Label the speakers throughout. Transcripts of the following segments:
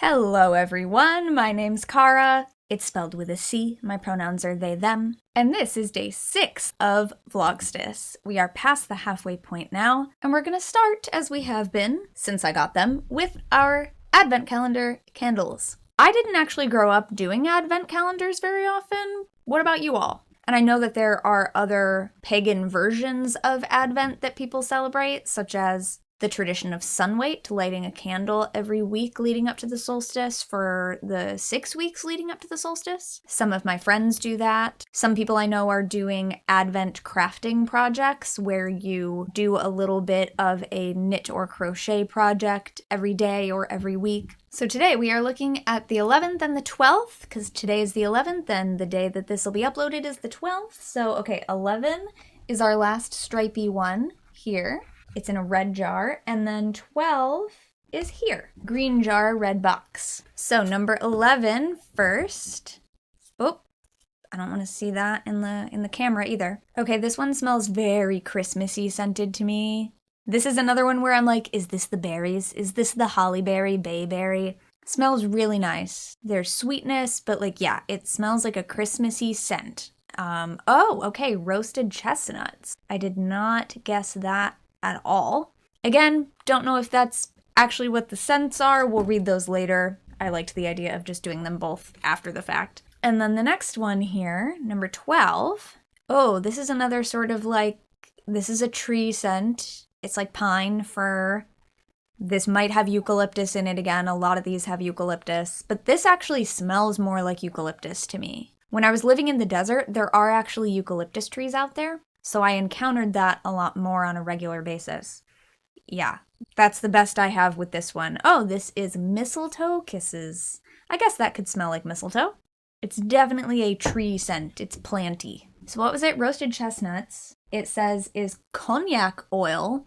Speaker 1: Hello everyone, my name's Cara. It's spelled with a C, my pronouns are they, them. And this is day 6 of Vlogstice. We are past the halfway point now, and we're gonna start, as we have been, since I got them, with our advent calendar candles. I didn't actually grow up doing advent calendars very often. What about you all? And I know that there are other pagan versions of Advent that people celebrate, such as the tradition of sunwait, lighting a candle every week leading up to the solstice for the 6 weeks leading up to the solstice. Some of my friends do that. Some people I know are doing Advent crafting projects where you do a little bit of a knit or crochet project every day or every week. So today we are looking at the 11th and the 12th, because today is the 11th and the day that this will be uploaded is the 12th. So, okay, 11 is our last stripy one here. It's in a red jar, and then 12 is here. Green jar, red box. So number 11 first. Oh, I don't want to see that in the camera either. Okay, this one smells very Christmassy scented to me. This is another one where I'm like, is this the berries? Is this the holly berry, bayberry? Smells really nice. There's sweetness, but like, yeah, it smells like a Christmassy scent. Oh, okay, roasted chestnuts. I did not guess that at all. Again, don't know if that's actually what the scents are. We'll read those later. I liked the idea of just doing them both after the fact. And then the next one here, number 12. Oh, this is another sort of like, this is a tree scent. It's like pine, fir. This might have eucalyptus in it again. A lot of these have eucalyptus, but this actually smells more like eucalyptus to me. When I was living in the desert, there are actually eucalyptus trees out there. So I encountered that a lot more on a regular basis. Yeah, that's the best I have with this one. Oh, this is mistletoe kisses. I guess that could smell like mistletoe. It's definitely a tree scent. It's planty. So what was it? Roasted chestnuts. It says is cognac oil,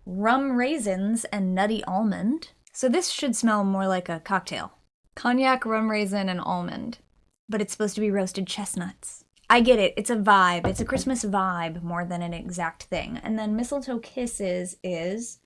Speaker 1: rum raisins, and nutty almond. So this should smell more like a cocktail. Cognac, rum raisin, and almond. But it's supposed to be roasted chestnuts. I get it. It's a vibe. It's a Christmas vibe more than an exact thing. And then mistletoe kisses is...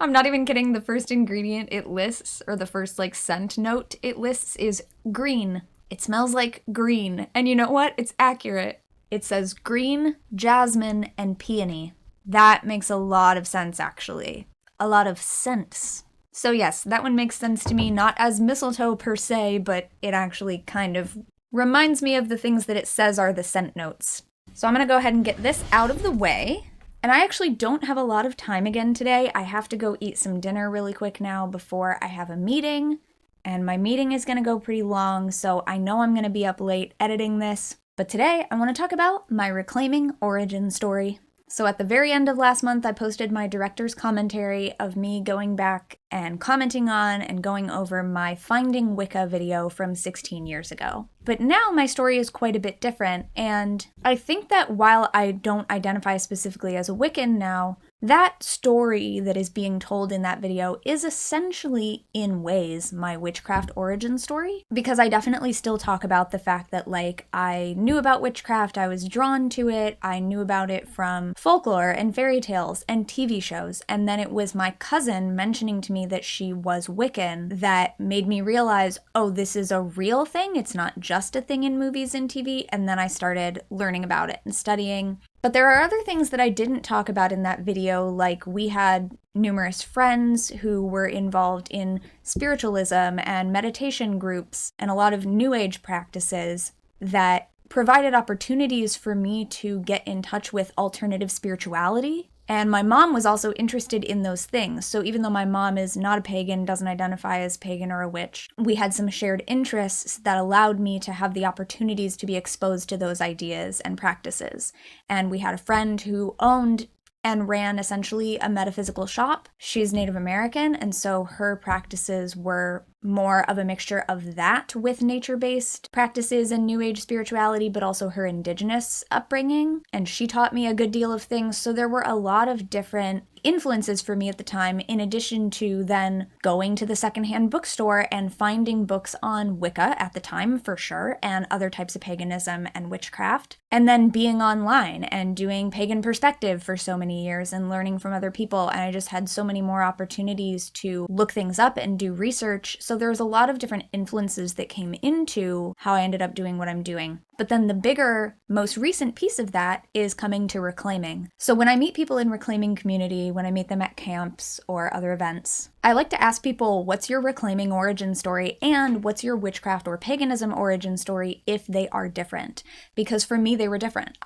Speaker 1: I'm not even kidding. The first ingredient it lists, or the first like scent note it lists is green. It smells like green. And you know what? It's accurate. It says green, jasmine, and peony. That makes a lot of sense, actually. A lot of sense. So yes, that one makes sense to me, not as mistletoe per se, but it actually kind of reminds me of the things that it says are the scent notes. So I'm going to go ahead and get this out of the way. And I actually don't have a lot of time again today. I have to go eat some dinner really quick now before I have a meeting. And my meeting is going to go pretty long, so I know I'm going to be up late editing this. But today I want to talk about my Reclaiming origin story. So at the very end of last month, I posted my director's commentary of me going back and commenting on and going over my Finding Wicca video from 16 years ago. But now my story is quite a bit different, and I think that while I don't identify specifically as a Wiccan now, that story that is being told in that video is essentially, in ways, my witchcraft origin story. Because I definitely still talk about the fact that, like, I knew about witchcraft, I was drawn to it, I knew about it from folklore and fairy tales and TV shows, and then it was my cousin mentioning to me that she was Wiccan that made me realize, oh, this is a real thing, it's not just a thing in movies and TV, and then I started learning about it and studying. But there are other things that I didn't talk about in that video, like we had numerous friends who were involved in spiritualism and meditation groups and a lot of New Age practices that provided opportunities for me to get in touch with alternative spirituality. And my mom was also interested in those things. So even though my mom is not a pagan, doesn't identify as pagan or a witch, we had some shared interests that allowed me to have the opportunities to be exposed to those ideas and practices. And we had a friend who owned and ran essentially a metaphysical shop. She's Native American, and so her practices were more of a mixture of that with nature-based practices and New Age spirituality, but also her indigenous upbringing. And she taught me a good deal of things, so there were a lot of different influences for me at the time, in addition to then going to the secondhand bookstore and finding books on Wicca at the time, for sure, and other types of paganism and witchcraft, and then being online and doing Pagan Perspective for so many years and learning from other people. And I just had so many more opportunities to look things up and do research, So there's a lot of different influences that came into how I ended up doing what I'm doing. But then the bigger, most recent piece of that is coming to reclaiming. So when I meet people in reclaiming community, when I meet them at camps or other events, I like to ask people, what's your reclaiming origin story and what's your witchcraft or paganism origin story if they are different? Because for me, they were different.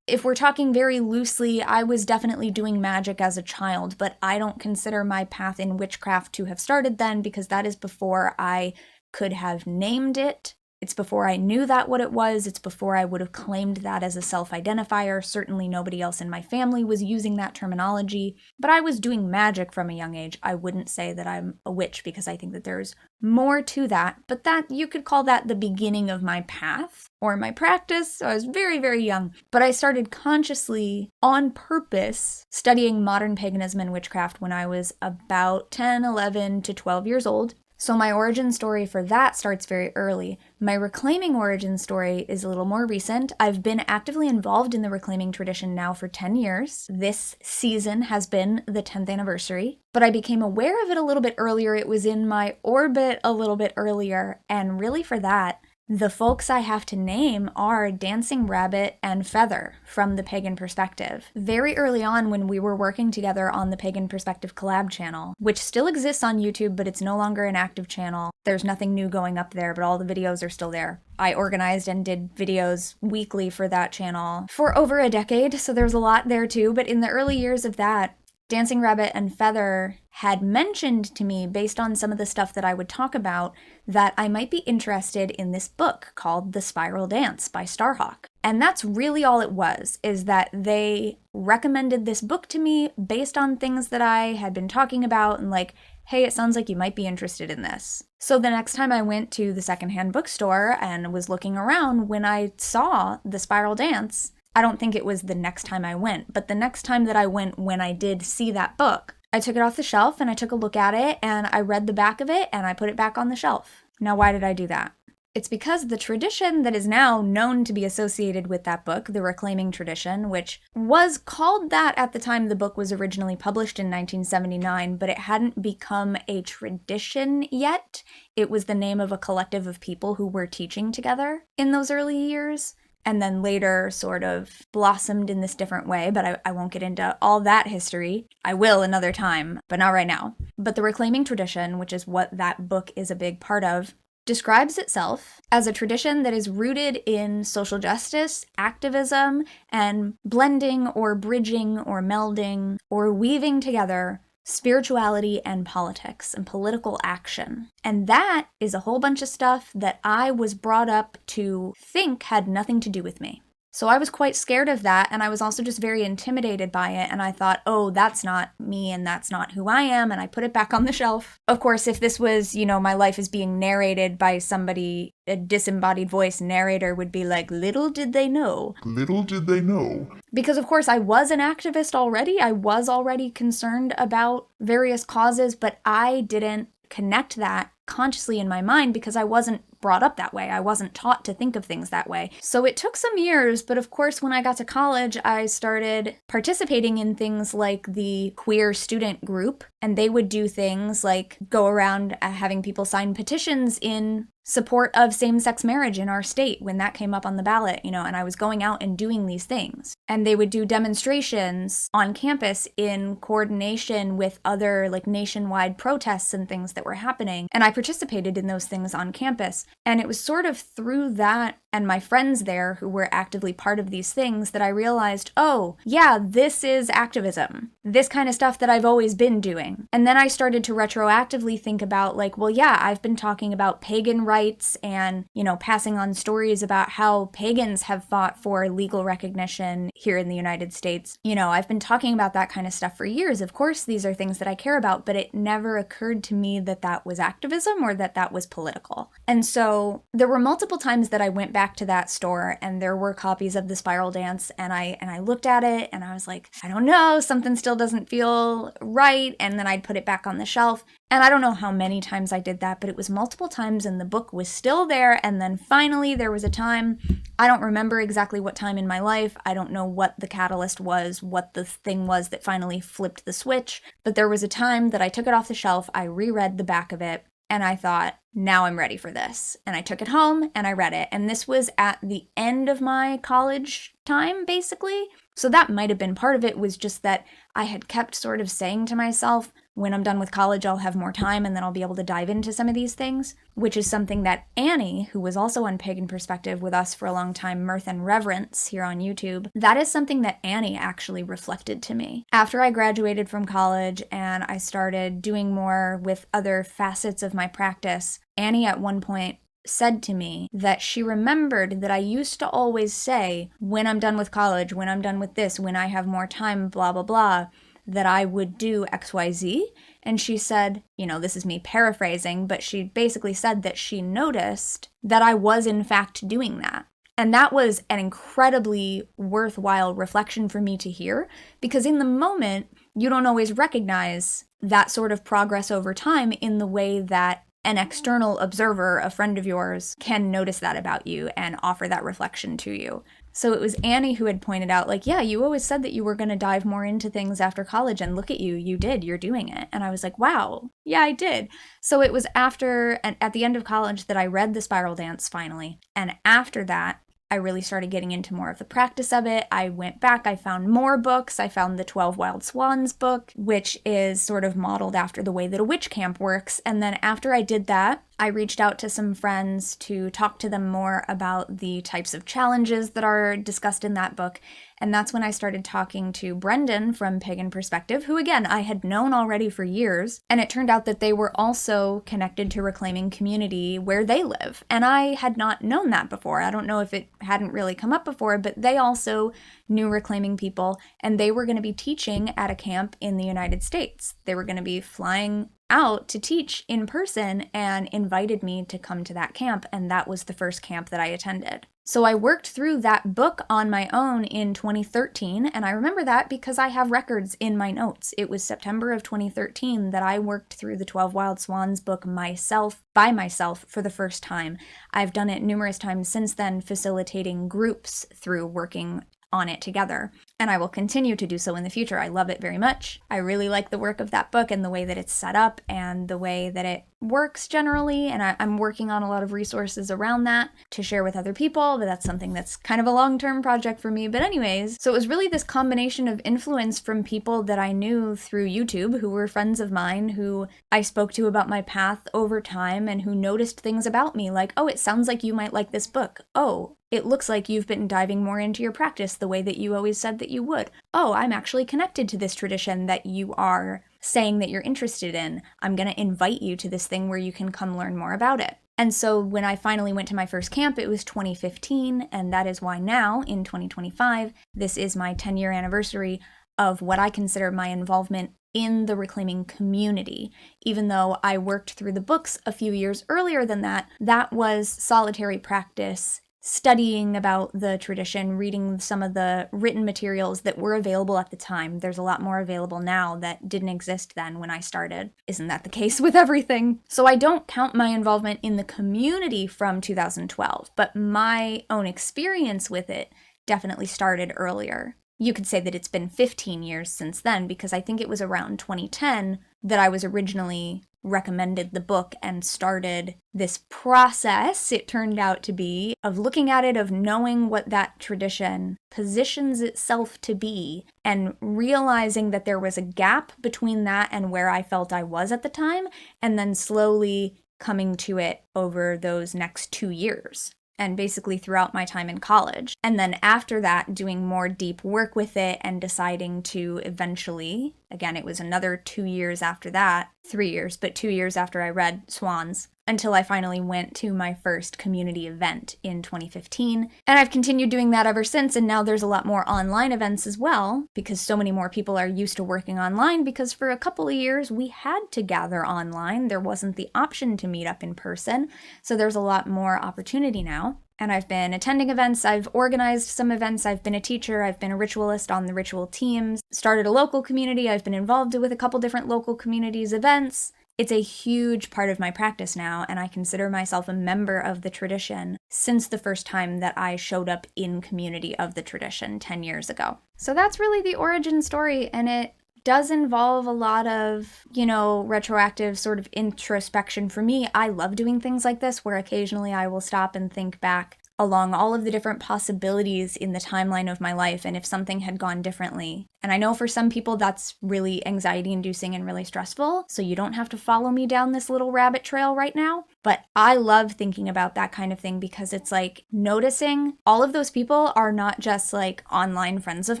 Speaker 1: If we're talking very loosely, I was definitely doing magic as a child, but I don't consider my path in witchcraft to have started then because that is before I could have named it. It's before I knew that what it was. It's before I would have claimed that as a self-identifier. Certainly nobody else in my family was using that terminology, but I was doing magic from a young age. I wouldn't say that I'm a witch because I think that there's more to that, but that you could call that the beginning of my path or my practice. So I was very, very young, but I started consciously, on purpose, studying modern paganism and witchcraft when I was about 10, 11 to 12 years old. So my origin story for that starts very early. My reclaiming origin story is a little more recent. I've been actively involved in the reclaiming tradition now for 10 years. This season has been the 10th anniversary, but I became aware of it a little bit earlier. It was in my orbit a little bit earlier, and really for that, the folks I have to name are Dancing Rabbit and Feather from the Pagan Perspective. Very early on when we were working together on the Pagan Perspective collab channel, which still exists on YouTube, but it's no longer an active channel. There's nothing new going up there, but all the videos are still there. I organized and did videos weekly for that channel for over a decade, so there's a lot there too, but in the early years of that, Dancing Rabbit and Feather had mentioned to me, based on some of the stuff that I would talk about, that I might be interested in this book called The Spiral Dance by Starhawk. And that's really all it was, is that they recommended this book to me based on things that I had been talking about and like, hey, it sounds like you might be interested in this. So the next time I went to the secondhand bookstore and was looking around, when I saw The Spiral Dance, I don't think it was the next time I went, but the next time that I went when I did see that book, I took it off the shelf and I took a look at it and I read the back of it and I put it back on the shelf. Now, why did I do that? It's because the tradition that is now known to be associated with that book, the Reclaiming Tradition, which was called that at the time the book was originally published in 1979, but it hadn't become a tradition yet. It was the name of a collective of people who were teaching together in those early years, and then later sort of blossomed in this different way, but I won't get into all that history. I will another time, but not right now. But the Reclaiming Tradition, which is what that book is a big part of, describes itself as a tradition that is rooted in social justice, activism, and blending or bridging or melding or weaving together spirituality and politics and political action. And that is a whole bunch of stuff that I was brought up to think had nothing to do with me. So I was quite scared of that, and I was also just very intimidated by it, and I thought, oh, that's not me, and that's not who I am, and I put it back on the shelf. Of course, if this was, my life is being narrated by somebody, a disembodied voice narrator would be like, little did they know. Little did they know. Because, of course, I was an activist already. I was already concerned about various causes, but I didn't connect that consciously in my mind because I wasn't brought up that way. I wasn't taught to think of things that way. So it took some years, but of course when I got to college, I started participating in things like the queer student group, and they would do things like go around having people sign petitions in support of same-sex marriage in our state when that came up on the ballot, and I was going out and doing these things. And they would do demonstrations on campus in coordination with other nationwide protests and things that were happening. And I participated in those things on campus. And it was sort of through that and my friends there who were actively part of these things that I realized, oh, yeah, this is activism. This kind of stuff that I've always been doing. And then I started to retroactively think about I've been talking about pagan rights and, passing on stories about how pagans have fought for legal recognition here in the United States. I've been talking about that kind of stuff for years. Of course, these are things that I care about, but it never occurred to me that that was activism or that that was political. And so there were multiple times that I went back to that store and there were copies of The Spiral Dance, and I looked at it and I was like, I don't know, something still doesn't feel right. And then I'd put it back on the shelf. And I don't know how many times I did that, but it was multiple times and the book was still there. And then finally there was a time, I don't remember exactly what time in my life. I don't know what the catalyst was, what the thing was that finally flipped the switch. But there was a time that I took it off the shelf, I reread the back of it, and I thought, now I'm ready for this. And I took it home and I read it. And this was at the end of my college time, basically. So that might have been part of it, was just that I had kept sort of saying to myself, when I'm done with college, I'll have more time and then I'll be able to dive into some of these things, which is something that Annie, who was also on Pagan Perspective with us for a long time, Mirth and Reverence here on YouTube, that is something that Annie actually reflected to me. After I graduated from college and I started doing more with other facets of my practice, Annie at one point said to me that she remembered that I used to always say, when I'm done with college, when I'm done with this, when I have more time, blah, blah, blah, that I would do XYZ. And she said, this is me paraphrasing, but she basically said that she noticed that I was in fact doing that. And that was an incredibly worthwhile reflection for me to hear, because in the moment, you don't always recognize that sort of progress over time in the way that an external observer, a friend of yours, can notice that about you and offer that reflection to you. So it was Annie who had pointed out, yeah, you always said that you were going to dive more into things after college, and look at you, you did, you're doing it. And I was like, wow, yeah, I did. So it was after, and at the end of college, that I read The Spiral Dance finally. And after that, I really started getting into more of the practice of it. I went back, I found more books. I found the 12 Wild Swans book, which is sort of modeled after the way that a witch camp works. And then after I did that, I reached out to some friends to talk to them more about the types of challenges that are discussed in that book. And that's when I started talking to Brendan from Pagan Perspective, who again, I had known already for years. And it turned out that they were also connected to Reclaiming Community where they live. And I had not known that before. I don't know if it hadn't really come up before, but they also knew Reclaiming people, and they were going to be teaching at a camp in the United States. They were going to be flying out to teach in person and invited me to come to that camp, and that was the first camp that I attended. So I worked through that book on my own in 2013, and I remember that because I have records in my notes. It was September of 2013 that I worked through the 12 Wild Swans book by myself for the first time. I've done it numerous times since then, facilitating groups through working on it together, and I will continue to do so in the future. I love it very much. I really like the work of that book and the way that it's set up and the way that it works generally, and I'm working on a lot of resources around that to share with other people, but that's something that's kind of a long-term project for me. But anyways, so it was really this combination of influence from people that I knew through YouTube, who were friends of mine, who I spoke to about my path over time, and who noticed things about me like, oh, it sounds like you might like this book. Oh, it looks like you've been diving more into your practice the way that you always said that you would. Oh, I'm actually connected to this tradition that you are saying that you're interested in. I'm going to invite you to this thing where you can come learn more about it. And so when I finally went to my first camp, it was 2015, and that is why now, in 2025, this is my 10-year anniversary of what I consider my involvement in the Reclaiming community. Even though I worked through the books a few years earlier than that, that was solitary practice, studying about the tradition, reading some of the written materials that were available at the time. There's a lot more available now that didn't exist then when I started. Isn't that the case with everything? So I don't count my involvement in the community from 2012, but my own experience with it definitely started earlier. You could say that it's been 15 years since then, because I think it was around 2010 that I was originally recommended the book and started this process, it turned out to be, of looking at it, of knowing what that tradition positions itself to be, and realizing that there was a gap between that and where I felt I was at the time, and then slowly coming to it over those next 2 years. And basically throughout my time in college. And then after that, doing more deep work with it and deciding to eventually, again, it was another 2 years after that, 3 years, but 2 years after I read Swans, until I finally went to my first community event in 2015. And I've continued doing that ever since, and now there's a lot more online events as well, because so many more people are used to working online, because for a couple of years we had to gather online. There wasn't the option to meet up in person, so there's a lot more opportunity now. And I've been attending events, I've organized some events, I've been a teacher, I've been a ritualist on the ritual teams, started a local community, I've been involved with a couple different local communities' events, It's a huge part of my practice now, and I consider myself a member of the tradition since the first time that I showed up in community of the tradition 10 years ago. So that's really the origin story, and it does involve a lot of, retroactive sort of introspection for me. I love doing things like this where occasionally I will stop and think back along all of the different possibilities in the timeline of my life and if something had gone differently. And I know for some people that's really anxiety-inducing and really stressful, so you don't have to follow me down this little rabbit trail right now. But I love thinking about that kind of thing because it's like noticing all of those people are not just like online friends of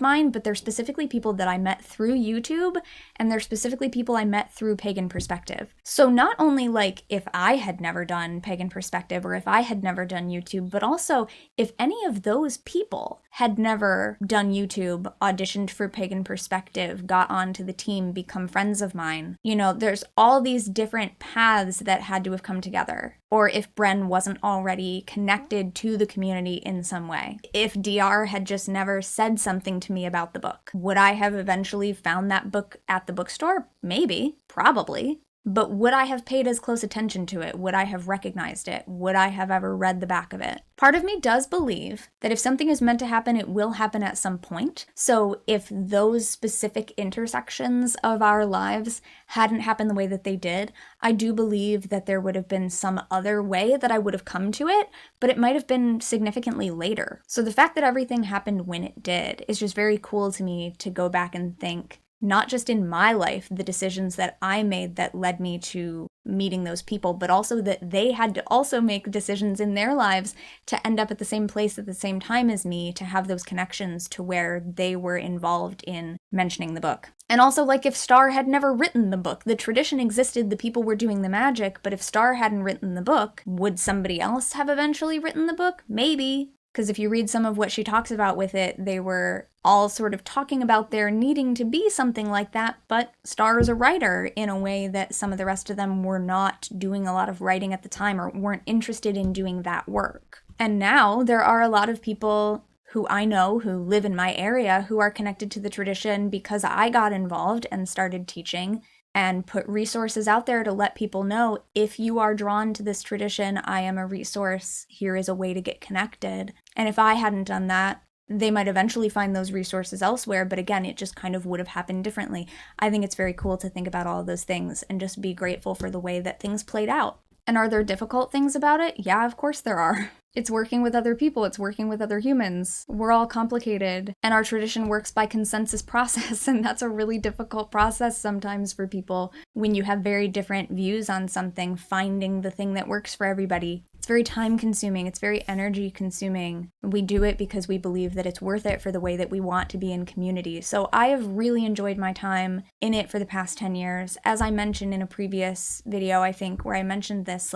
Speaker 1: mine, but they're specifically people that I met through YouTube, and they're specifically people I met through Pagan Perspective. So not only like if I had never done Pagan Perspective or if I had never done YouTube, but also if any of those people had never done YouTube, auditioned for Pagan Perspective, got onto the team, become friends of mine. There's all these different paths that had to have come together. Or if Bren wasn't already connected to the community in some way. If DR had just never said something to me about the book, would I have eventually found that book at the bookstore? Maybe, probably. But would I have paid as close attention to it? Would I have recognized it? Would I have ever read the back of it? Part of me does believe that if something is meant to happen, it will happen at some point. So if those specific intersections of our lives hadn't happened the way that they did, I do believe that there would have been some other way that I would have come to it, but it might have been significantly later. So the fact that everything happened when it did is just very cool to me to go back and think, not just in my life, the decisions that I made that led me to meeting those people, but also that they had to also make decisions in their lives to end up at the same place at the same time as me, to have those connections to where they were involved in mentioning the book. And also, like, if Star had never written the book, the tradition existed, the people were doing the magic, but if Star hadn't written the book, would somebody else have eventually written the book? Maybe. Because if you read some of what she talks about with it, they were all sort of talking about there needing to be something like that, but Star is a writer in a way that some of the rest of them were not doing a lot of writing at the time or weren't interested in doing that work. And now there are a lot of people who I know who live in my area who are connected to the tradition because I got involved and started teaching and put resources out there to let people know, if you are drawn to this tradition, I am a resource. Here is a way to get connected. And if I hadn't done that, they might eventually find those resources elsewhere, but again, it just kind of would have happened differently. I think it's very cool to think about all of those things and just be grateful for the way that things played out. And are there difficult things about it? Yeah, of course there are. It's working with other people, it's working with other humans. We're all complicated, and our tradition works by consensus process, and that's a really difficult process sometimes for people when you have very different views on something, finding the thing that works for everybody. It's very time consuming, it's very energy consuming. We do it because we believe that it's worth it for the way that we want to be in community. So I have really enjoyed my time in it for the past 10 years. As I mentioned in a previous video, I think, where I mentioned this,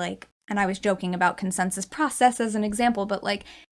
Speaker 1: and I was joking about consensus process as an example, but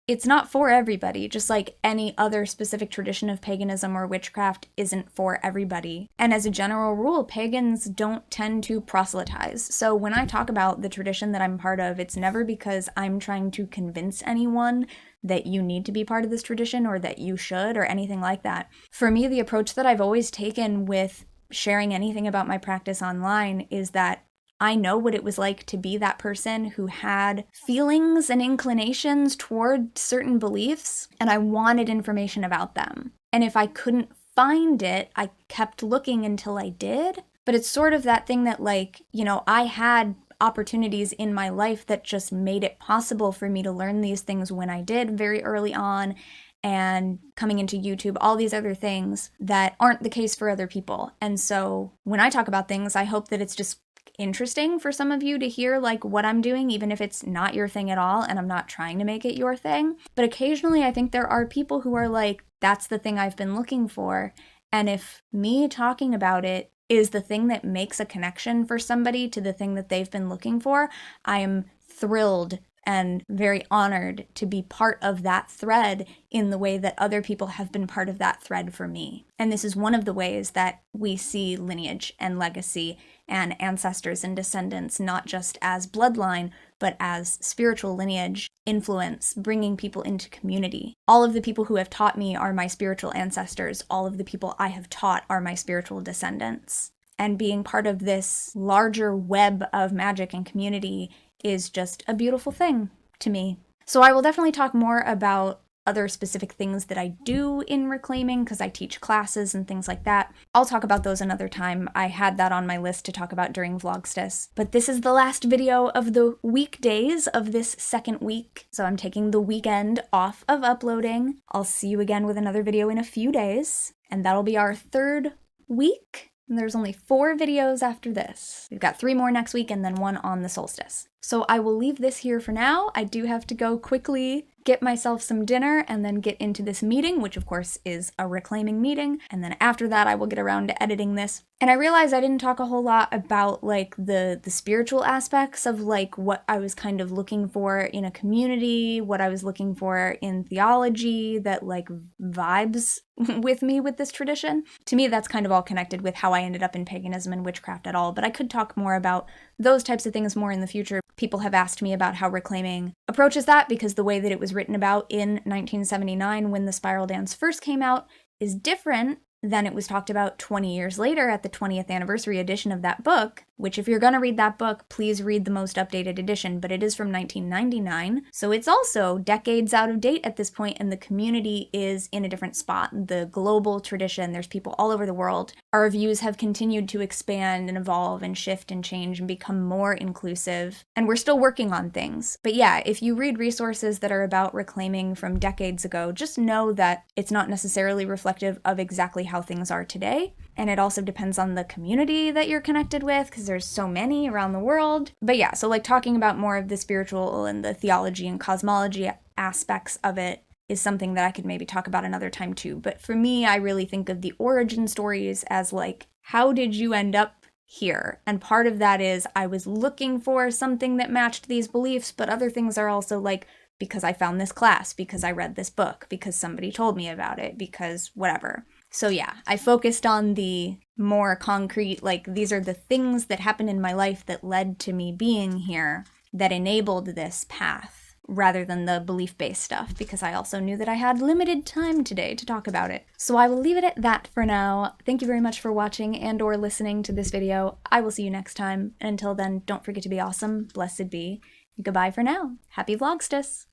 Speaker 1: it's not for everybody, just like any other specific tradition of paganism or witchcraft isn't for everybody. And as a general rule, pagans don't tend to proselytize. So when I talk about the tradition that I'm part of, it's never because I'm trying to convince anyone that you need to be part of this tradition or that you should or anything like that. For me, the approach that I've always taken with sharing anything about my practice online is that I know what it was like to be that person who had feelings and inclinations toward certain beliefs, and I wanted information about them. And if I couldn't find it, I kept looking until I did. But it's sort of that thing that I had opportunities in my life that just made it possible for me to learn these things when I did very early on, and coming into YouTube, all these other things that aren't the case for other people. And so when I talk about things, I hope that it's just interesting for some of you to hear what I'm doing, even if it's not your thing at all, and I'm not trying to make it your thing. But occasionally I think there are people who are like, that's the thing I've been looking for. And if me talking about it is the thing that makes a connection for somebody to the thing that they've been looking for, I am thrilled and very honored to be part of that thread in the way that other people have been part of that thread for me. And this is one of the ways that we see lineage and legacy and ancestors and descendants, not just as bloodline, but as spiritual lineage, influence, bringing people into community. All of the people who have taught me are my spiritual ancestors. All of the people I have taught are my spiritual descendants. and being part of this larger web of magic and community is just a beautiful thing to me. So I will definitely talk more about other specific things that I do in Reclaiming, because I teach classes and things like that. I'll talk about those another time. I had that on my list to talk about during Vlogstice. But this is the last video of the weekdays of this second week, so I'm taking the weekend off of uploading. I'll see you again with another video in a few days, and that'll be our third week. And there's only 4 videos after this. We've got 3 more next week and then 1 on the solstice. So I will leave this here for now. I do have to go quickly get myself some dinner and then get into this meeting, which of course is a Reclaiming meeting. And then after that, I will get around to editing this. And I realized I didn't talk a whole lot about like the spiritual aspects of like what I was kind of looking for in a community, what I was looking for in theology that like vibes with me with this tradition. To me, that's kind of all connected with how I ended up in paganism and witchcraft at all, but I could talk more about those types of things more in the future. People have asked me about how Reclaiming approaches that, because the way that it was written about in 1979 when the Spiral Dance first came out is different than it was talked about 20 years later at the 20th anniversary edition of that book, which if you're going to read that book, please read the most updated edition, but it is from 1999, so it's also decades out of date at this point, and the community is in a different spot. The global tradition, there's people all over the world. Our views have continued to expand and evolve and shift and change and become more inclusive, and we're still working on things. But yeah, if you read resources that are about Reclaiming from decades ago, just know that it's not necessarily reflective of exactly how things are today. And it also depends on the community that you're connected with, because there's so many around the world. But yeah, so like talking about more of the spiritual and the theology and cosmology aspects of it is something that I could maybe talk about another time too. But for me, I really think of the origin stories as like, how did you end up here? And part of that is I was looking for something that matched these beliefs, but other things are also like, because I found this class, because I read this book, because somebody told me about it, because whatever. So yeah, I focused on the more concrete, like these are the things that happened in my life that led to me being here, that enabled this path, rather than the belief-based stuff, because I also knew that I had limited time today to talk about it. So I will leave it at that for now. Thank you very much for watching and or listening to this video. I will see you next time, and until then, don't forget to be awesome, blessed be, and goodbye for now. Happy Vlogstice!